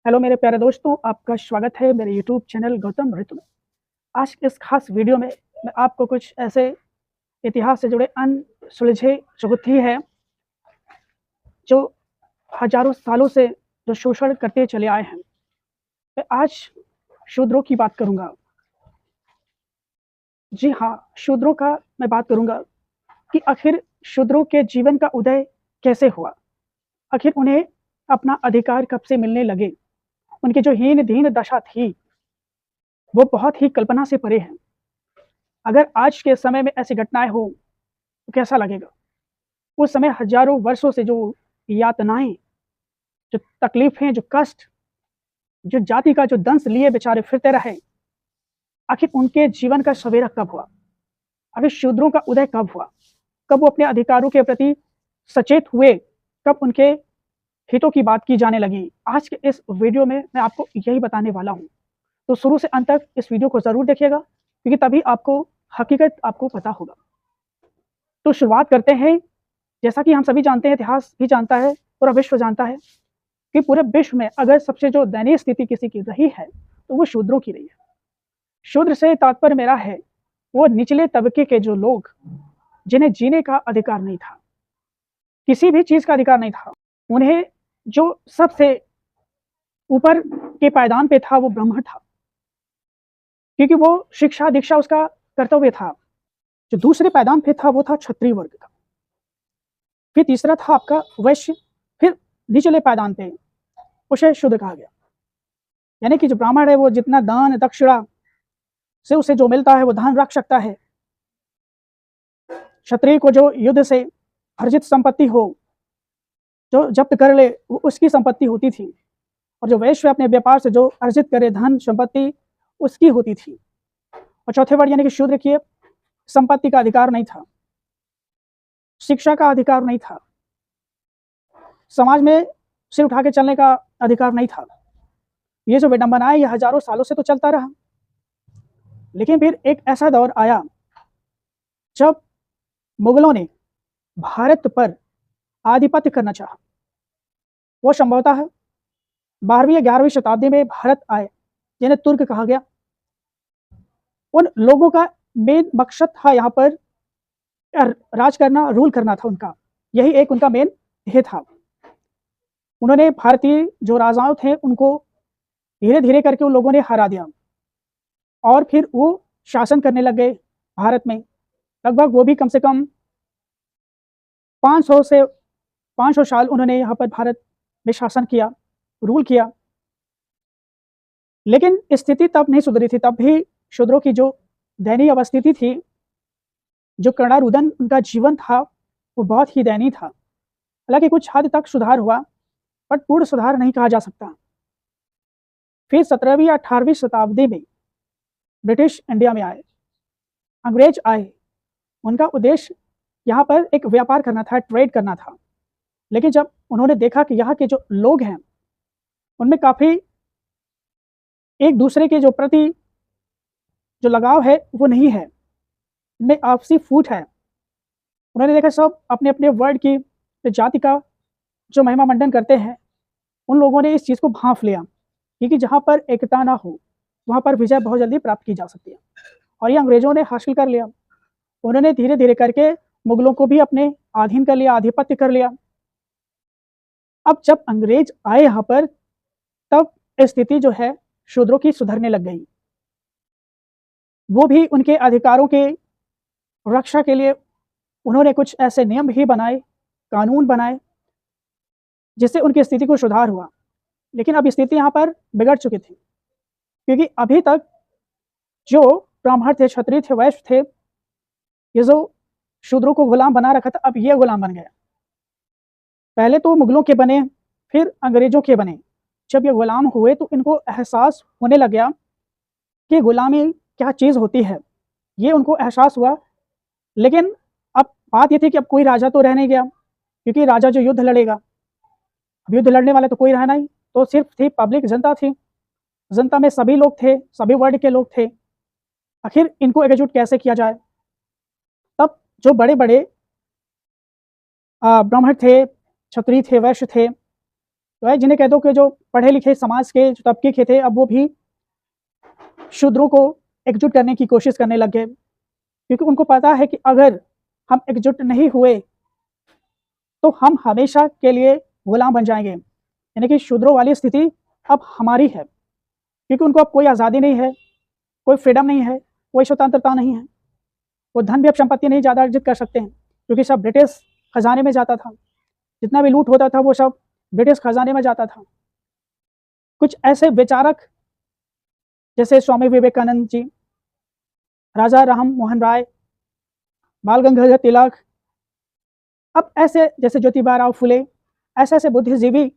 Hello मेरे प्यारे दोस्तों, आपका स्वागत है मेरे यूट्यूब चैनल गौतम ऋतु में। आज के इस खास वीडियो में मैं आपको कुछ ऐसे इतिहास से जुड़े अनसुलझे चुगथी है जो हजारों सालों से जो शोषण करते चले आए हैं। मैं आज शूद्रों की बात करूंगा। जी हाँ, शूद्रों का मैं बात करूंगा कि आखिर शूद्रों के जीवन का उदय कैसे हुआ, आखिर उन्हें अपना अधिकार कब से मिलने लगे। उनकी जो हीन दीन दशा थी वो बहुत ही कल्पना से परे है। अगर आज के समय में ऐसी घटनाएं हो तो कैसा लगेगा। उस समय हजारों वर्षों से जो यातनाएं, जो तकलीफें, जो कष्ट, जो जाति का जो दंश लिए बेचारे फिरते रहे, आखिर उनके जीवन का सवेरा कब हुआ, आखिर शूद्रों का उदय कब हुआ, कब वो अपने अधिकारों के प्रति सचेत हुए, कब उनके हितों की बात की जाने लगी। आज के इस वीडियो में मैं आपको यही बताने वाला हूँ, तो शुरू से अंत तक इस वीडियो को जरूर देखिएगा, क्योंकि तभी आपको हकीकत आपको पता होगा। तो शुरुआत करते हैं। जैसा कि हम सभी जानते हैं, इतिहास भी जानता है, पूरा विश्व जानता है कि पूरे विश्व में अगर सबसे जो दयनीय स्थिति किसी की रही है तो वो शूद्रों की रही है। शूद्र से तात्पर्य मेरा है वो निचले तबके के जो लोग जिन्हें जीने का अधिकार नहीं था, किसी भी चीज का अधिकार नहीं था। उन्हें जो सबसे ऊपर के पायदान पे था वो ब्राह्मण था, क्योंकि वो शिक्षा दीक्षा उसका कर्तव्य था। जो दूसरे पायदान पे था वो था क्षत्रिय वर्ग का, फिर तीसरा था आपका वैश्य, फिर निचले पायदान पे उसे शूद्र कहा गया। यानी कि जो ब्राह्मण है वो जितना दान दक्षिणा से उसे जो मिलता है वो धन रख सकता है। क्षत्रिय को जो युद्ध से अर्जित संपत्ति हो, जो जब्त कर ले, वो उसकी संपत्ति होती थी, और जो वैश्य अपने व्यापार से जो अर्जित करे धन संपत्ति उसकी होती थी। और चौथे वर्ग यानी कि शूद्र की संपत्ति का अधिकार नहीं था, शिक्षा का अधिकार नहीं था, समाज में सिर उठा के चलने का अधिकार नहीं था। ये जो विडंबना है ये हजारों सालों से तो चलता रहा, लेकिन फिर एक ऐसा दौर आया जब मुगलों ने भारत पर आधिपत्य करना चाहा। वो संभवतः 12वीं या 11वीं शताब्दी में भारत आए, जिन्हें तुर्क कहा गया। उन लोगों का मेन मकसद था यहाँ पर राज करना, रूल करना था उनका, यही एक उनका मेन ध्येय था। उन्होंने भारतीय जो राजाओं थे उनको धीरे धीरे करके उन लोगों ने हरा दिया, और फिर वो शासन करने लग गए भारत में। लगभग वो भी कम से कम 500 साल उन्होंने यहाँ पर भारत में शासन किया, रूल किया। लेकिन स्थिति तब नहीं सुधरी थी, तब भी शूद्रों की जो दयनीय अवस्थिति थी, जो करुणारुदन उनका जीवन था वो बहुत ही दयनीय था। हालांकि कुछ हद तक सुधार हुआ, बट पूर्ण सुधार नहीं कहा जा सकता। फिर 17वीं या 18वीं शताब्दी में ब्रिटिश इंडिया में आए, अंग्रेज आए। उनका उद्देश्य यहाँ पर एक व्यापार करना था, ट्रेड करना था। लेकिन जब उन्होंने देखा कि यहाँ के जो लोग हैं उनमें काफ़ी एक दूसरे के जो प्रति जो लगाव है वो नहीं है, इनमें आपसी फूट है। उन्होंने देखा सब अपने अपने वर्ड की जाति का जो महिमा मंडन करते हैं, उन लोगों ने इस चीज़ को भांफ लिया, क्योंकि जहाँ पर एकता ना हो वहाँ पर विजय बहुत जल्दी प्राप्त की जा सकती है। और ये अंग्रेजों ने हासिल कर लिया। उन्होंने धीरे धीरे करके मुगलों को भी अपने अधीन कर लिया, आधिपत्य कर लिया। अब जब अंग्रेज आए यहाँ पर, तब स्थिति जो है शूद्रों की सुधरने लग गई। वो भी उनके अधिकारों के रक्षा के लिए उन्होंने कुछ ऐसे नियम ही बनाए, कानून बनाए, जिससे उनकी स्थिति को सुधार हुआ। लेकिन अब स्थिति यहाँ पर बिगड़ चुकी थी, क्योंकि अभी तक जो ब्राह्मण थे, क्षत्रिय थे, वैश्य थे, ये जो शूद्रों को गुलाम बना रखा था, अब ये गुलाम बन गया। पहले तो मुगलों के बने, फिर अंग्रेजों के बने। जब ये गुलाम हुए तो इनको एहसास होने लग गया कि गुलामी क्या चीज़ होती है, ये उनको एहसास हुआ। लेकिन अब बात ये थी कि अब कोई राजा तो रह नहीं गया, क्योंकि राजा जो युद्ध लड़ेगा, अब युद्ध लड़ने वाले तो कोई रहा नहीं, तो सिर्फ थी पब्लिक, जनता थी। जनता में सभी लोग थे, सभी वर्ग के लोग थे। आखिर इनको एकजुट कैसे किया जाए। तब जो बड़े बड़े ब्राह्मण थे, क्षत्रिय थे, वैश्य थे, तो है जिन्हें कह दो कि जो पढ़े लिखे समाज के जो तबके के थे, अब वो भी शूद्रों को एकजुट करने की कोशिश करने लग गए, क्योंकि उनको पता है कि अगर हम एकजुट नहीं हुए तो हम हमेशा के लिए गुलाम बन जाएंगे। यानी कि शूद्रों वाली स्थिति अब हमारी है, क्योंकि उनको अब कोई आज़ादी नहीं है, कोई फ्रीडम नहीं है, कोई स्वतंत्रता नहीं है। वो धन भी अब संपत्ति नहीं ज़्यादा अर्जित कर सकते हैं, क्योंकि सब ब्रिटिश खजाने में जाता था। जितना भी लूट होता था वो सब ब्रिटिश खजाने में जाता था। कुछ ऐसे विचारक जैसे स्वामी विवेकानंद जी, राजा राम मोहन राय, बाल गंगाधर तिलक, अब ऐसे जैसे ज्योतिबा राव फुले, ऐसे ऐसे बुद्धिजीवी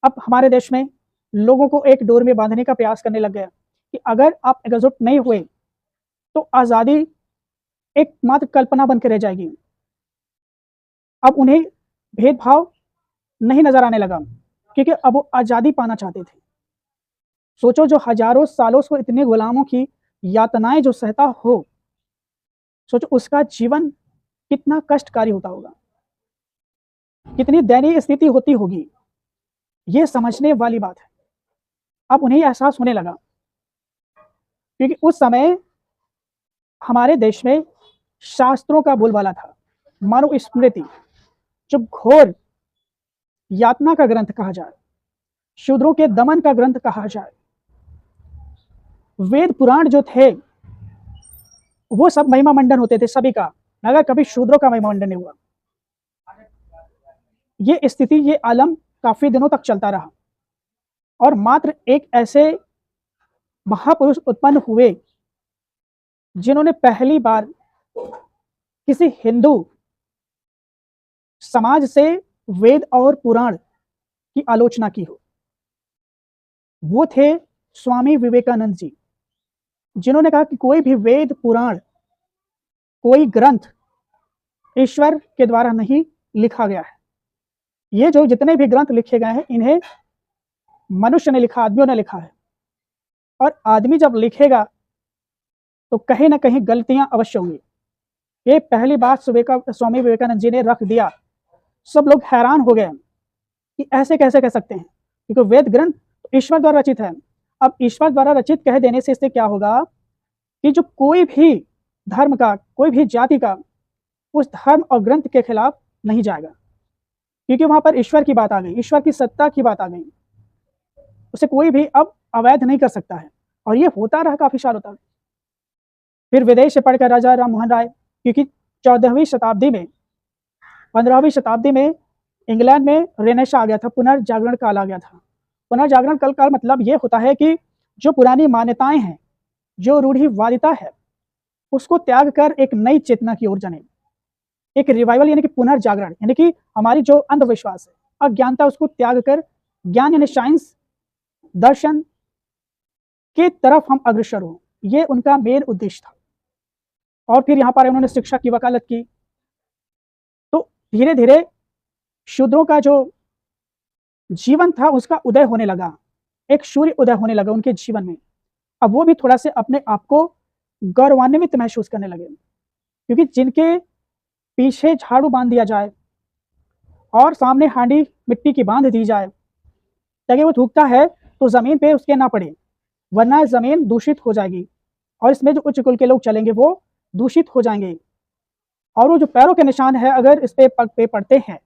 अब हमारे देश में लोगों को एक डोर में बांधने का प्रयास करने लग गया कि अगर आप एकजुट नहीं हुए तो आज़ादी एकमात्र कल्पना बनकर रह जाएगी। अब उन्हें भेदभाव नहीं नजर आने लगा, क्योंकि अब वो आज़ादी पाना चाहते थे। सोचो, जो हजारों सालों से इतने गुलामों की यातनाएं जो सहता हो, सोचो उसका जीवन कितना कष्टकारी होता होगा, कितनी दयनीय स्थिति होती होगी। ये समझने वाली बात है। अब उन्हें एहसास होने लगा, क्योंकि उस समय हमारे देश में शास्त्रों का बोलबाला था, मनुस्मृति, जो घोर यातना का ग्रंथ कहा जाए, शूद्रों के दमन का ग्रंथ कहा जाए। वेद पुराण जो थे वो सब महिमा मंडन होते थे सभी का, मगर कभी शूद्रों का महिमा मंडन नहीं हुआ। ये स्थिति, ये आलम काफी दिनों तक चलता रहा, और मात्र एक ऐसे महापुरुष उत्पन्न हुए जिन्होंने पहली बार किसी हिंदू समाज से वेद और पुराण की आलोचना की हो। वो थे स्वामी विवेकानंद जी, जिन्होंने कहा कि कोई भी वेद पुराण, कोई ग्रंथ ईश्वर के द्वारा नहीं लिखा गया है। ये जो जितने भी ग्रंथ लिखे गए हैं, इन्हें मनुष्य ने लिखा, आदमियों ने लिखा है, और आदमी जब लिखेगा तो कहीं ना कहीं गलतियां अवश्य होंगी। ये पहली बात स्वामी विवेकानंद जी ने रख दिया। सब लोग हैरान हो गए कि ऐसे कैसे कह सकते हैं, क्योंकि वेद ग्रंथ ईश्वर द्वारा रचित है। अब ईश्वर द्वारा रचित कह देने से इससे क्या होगा कि जो कोई भी धर्म का, कोई भी जाति का उस धर्म और ग्रंथ के खिलाफ नहीं जाएगा, क्योंकि वहां पर ईश्वर की बात आ गई, ईश्वर की सत्ता की बात आ गई। उसे कोई भी अब अवैध नहीं कर सकता है, और ये होता रहा काफी सालों तक। फिर विदेश से पढ़कर राजा राम मोहन राय, क्योंकि 14वीं शताब्दी में, 15वीं शताब्दी में इंग्लैंड में रेनेसा आ गया था, पुनर्जागरण काल आ गया था। पुनर्जागरण काल का मतलब ये होता है कि जो पुरानी मान्यताएं हैं, जो रूढ़िवादिता है, उसको त्याग कर एक नई चेतना की ओर जाने, एक रिवाइवल यानी कि पुनर्जागरण, यानी कि हमारी जो अंधविश्वास है, अज्ञानता, उसको त्याग कर ज्ञान यानी साइंस, दर्शन की तरफ हम अग्रसर हो। ये उनका मेन उद्देश्य था। और फिर यहाँ पर उन्होंने शिक्षा की वकालत की। तो धीरे धीरे शूद्रों का जो जीवन था उसका उदय होने लगा, एक सूर्य उदय होने लगा उनके जीवन में। अब वो भी थोड़ा से अपने आप को गौरवान्वित महसूस करने लगे, क्योंकि जिनके पीछे झाड़ू बांध दिया जाए और सामने हांडी मिट्टी की बांध दी जाए, ताकि वो थूकता है तो जमीन पे उसके ना पड़े, वरना जमीन दूषित हो जाएगी, और इसमें जो उच्च कुल के लोग चलेंगे वो दूषित हो जाएंगे। और वो जो पैरों के निशान है, अगर इस पे पग पे पड़ते हैं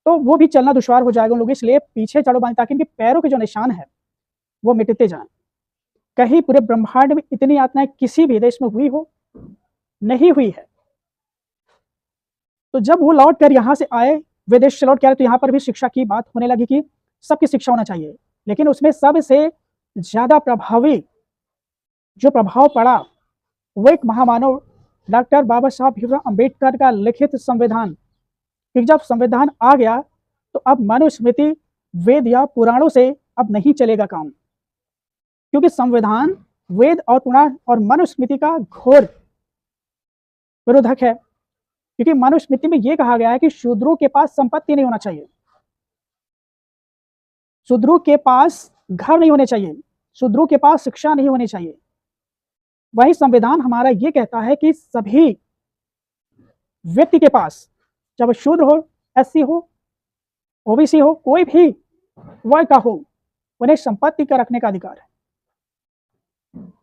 तो वो भी चलना दुश्वार हो जाएगा उन लोग, इसलिए पीछे झाड़ू बांध, ताकि इनके पैरों के जो निशान है वो मिटते जाएं। कहीं पूरे ब्रह्मांड में इतनी यातनाएं किसी भी देश में हुई हो? नहीं हुई है। तो जब वो लौट कर यहाँ से आए, विदेश से लौट कर आए, तो यहाँ पर भी शिक्षा की बात होने लगी कि सबकी शिक्षा होना चाहिए, लेकिन उसमें सबसे ज्यादा प्रभावी जो प्रभाव पड़ा वो एक महामानव डॉक्टर बाबा साहब भीमराव अंबेडकर का लिखित संविधान। क्योंकि जब संविधान आ गया तो अब मनुस्मृति, वेद या पुराणों से अब नहीं चलेगा काम, क्योंकि संविधान वेद और पुराण और मनुस्मृति का घोर विरोधक है। क्योंकि मनुस्मृति में यह कहा गया है कि शूद्रों के पास संपत्ति नहीं होना चाहिए, शूद्रों के पास घर नहीं होने चाहिए, शूद्रों के पास शिक्षा नहीं होनी चाहिए। वही संविधान हमारा ये कहता है कि सभी व्यक्ति के पास, चाहे शूद्र हो, एससी हो, ओबीसी हो, कोई भी वर्ग का हो, उन्हें संपत्ति का रखने का अधिकार है,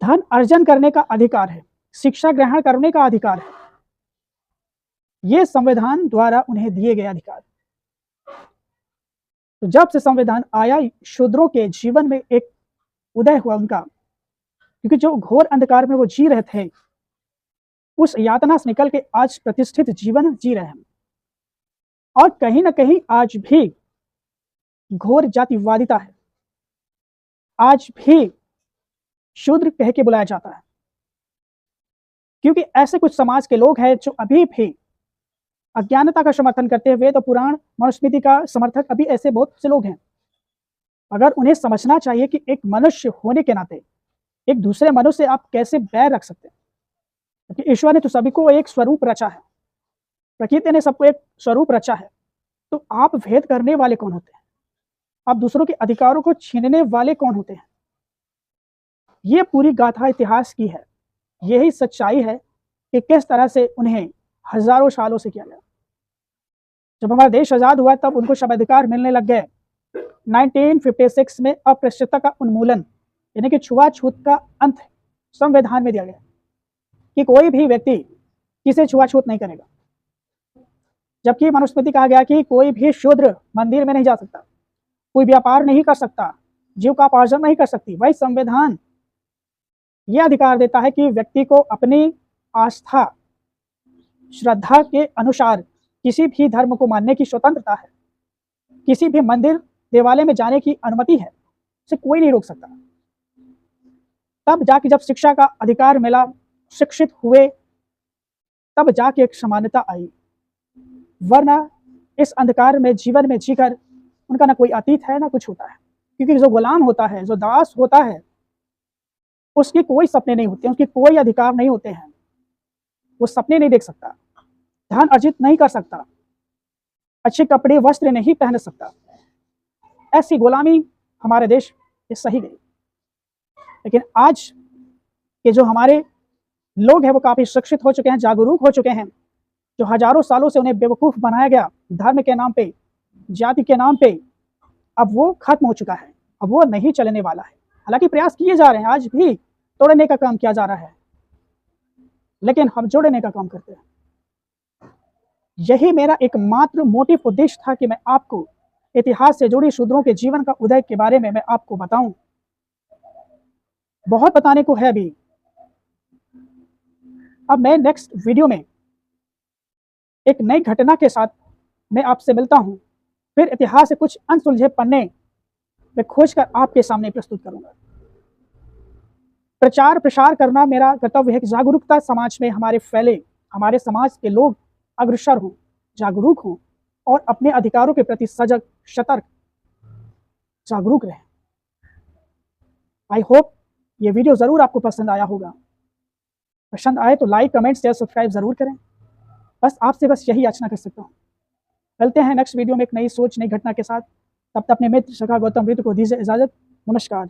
धन अर्जन करने का अधिकार है, शिक्षा ग्रहण करने का अधिकार है। ये संविधान द्वारा उन्हें दिए गए अधिकार। तो जब से संविधान आया, शूद्रों के जीवन में एक उदय हुआ उनका, क्योंकि जो घोर अंधकार में वो जी रहे थे, उस यातना से निकल के आज प्रतिष्ठित जीवन जी रहे हैं। और कहीं ना कहीं आज भी घोर जातिवादिता है, आज भी शूद्र कह के बुलाया जाता है, क्योंकि ऐसे कुछ समाज के लोग हैं जो अभी भी अज्ञानता का समर्थन करते हुए तो पुराण मनुस्मृति का समर्थक अभी ऐसे बहुत से लोग हैं। अगर उन्हें समझना चाहिए कि एक मनुष्य होने के नाते एक दूसरे मनुष्य से आप कैसे बैर रख सकते हैं, क्योंकि ईश्वर ने तो सभी को एक स्वरूप रचा है, प्रकृति ने सबको एक स्वरूप रचा है। तो आप भेद करने वाले कौन होते हैं? आप दूसरों के अधिकारों को छीनने वाले कौन होते हैं? ये पूरी गाथा इतिहास की है, यही सच्चाई है कि किस तरह से उन्हें हजारों सालों से किया गया। जब हमारा देश आजाद हुआ तब उनको सब अधिकार मिलने लग गए। 1956 में अस्पृश्यता का उन्मूलन यानी कि छुआछूत का अंत संविधान में दिया गया कि कोई भी व्यक्ति किसी छुआछूत नहीं करेगा। जबकि मनुस्मृति कहा गया कि कोई भी शूद्र मंदिर में नहीं जा सकता, कोई व्यापार नहीं कर सकता, जीविकोपार्जन नहीं कर सकती। वही संविधान यह अधिकार देता है कि व्यक्ति को अपनी आस्था श्रद्धा के अनुसार किसी भी धर्म को मानने की स्वतंत्रता है, किसी भी मंदिर देवालय में जाने की अनुमति है, उसे कोई नहीं रोक सकता। तब जाके जब शिक्षा का अधिकार मिला, शिक्षित हुए, तब जाके एक समानता आई, वरना इस अंधकार में जीवन में जीकर उनका ना कोई अतीत है ना कुछ होता है। क्योंकि जो गुलाम होता है, जो दास होता है, उसके कोई सपने नहीं होते हैं, उसके कोई अधिकार नहीं होते हैं, वो सपने नहीं देख सकता, धन अर्जित नहीं कर सकता, अच्छे कपड़े वस्त्र नहीं पहन सकता। ऐसी गुलामी हमारे देश में सही गई। लेकिन आज के जो हमारे लोग हैं वो काफी शिक्षित हो चुके हैं, जागरूक हो चुके हैं। जो हजारों सालों से उन्हें बेवकूफ बनाया गया धर्म के नाम पे, जाति के नाम पे, अब वो खत्म हो चुका है, अब वो नहीं चलने वाला है। हालांकि प्रयास किए जा रहे हैं, आज भी तोड़ने का काम किया जा रहा है, लेकिन हम जोड़ने का काम करते हैं। यही मेरा एकमात्र मोटिव उद्देश्य था कि मैं आपको इतिहास से जुड़ी शूद्रों के जीवन का उदय के बारे में मैं आपको बताऊं। बहुत बताने को है अभी। अब मैं नेक्स्ट वीडियो में एक नई घटना के साथ मैं आपसे मिलता हूं, फिर इतिहास से कुछ अनसुलझे पन्ने मैं खोजकर आपके सामने प्रस्तुत करूंगा। प्रचार प्रसार करना मेरा कर्तव्य है कि जागरूकता समाज में हमारे फैले, हमारे समाज के लोग अग्रसर हों, जागरूक हों और अपने अधिकारों के प्रति सजग, सतर्क, जागरूक रहें। आई होप ये वीडियो जरूर आपको पसंद आया होगा। पसंद आए तो लाइक, कमेंट, शेयर, सब्सक्राइब जरूर करें। बस आपसे बस यही याचना कर सकता हूँ। मिलते हैं नेक्स्ट वीडियो में एक नई सोच, नई घटना के साथ। तब तक अपने मित्र सखा गौतम ऋतु को दीजिए इजाजत। नमस्कार।